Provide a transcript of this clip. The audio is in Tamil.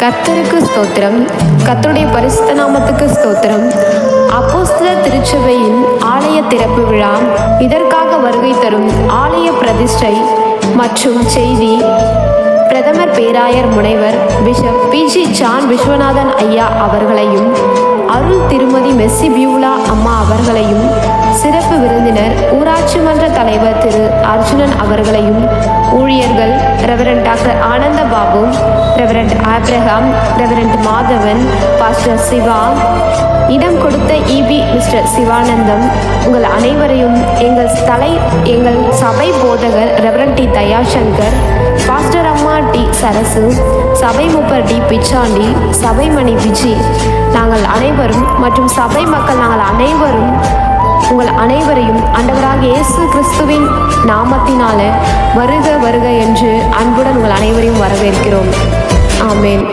கர்த்தருக்கு ஸ்தோத்திரம். கர்த்தருடைய பரிசுத்த நாமத்துக்கு ஸ்தோத்திரம். அப்போஸ்தலர் திருச்சபையின் ஆலய திறப்பு விழா, இதற்காக வருகை தரும் ஆலய பிரதிஷ்டை மற்றும் செய்தி பிரதமர் பேராயர் முனைவர் பிஷப் பி.ஜி. ஜான் விஸ்வநாதன் ஐயா அவர்களையும், அருள் திருமதி மெஸ்ஸி பியூலா அம்மா அவர்களையும், சிறப்பு விருந்தினர் ஊராட்சி மன்ற தலைவர் திரு அர்ஜுனன் அவர்களையும், ஊழியர்கள் reverend doctor Ananda Babu, reverend Abraham, reverend Madhavan, pastor Siva, இடம் கொடுத்த இபி மிஸ்டர் சிவானந்தம், உங்கள் அனைவரையும் எங்கள் சபை போதகர் ரெவரண்ட் டி தயாசங்கர், பாஸ்டர் அம்மா டி சரசு, சபை மூப்பர் டி பிச்சாண்டி, சபை மணி விஜி, நாங்கள் அனைவரும் மற்றும் சபை மக்கள் நாங்கள் அனைவரும் உங்கள் அனைவரையும் ஆண்டவராக இயேசு கிறிஸ்துவின் நாமத்தினால வருக வருக என்று அன்புடன் உங்கள் அனைவரையும் வரவேற்கிறோம். ஆமேன்.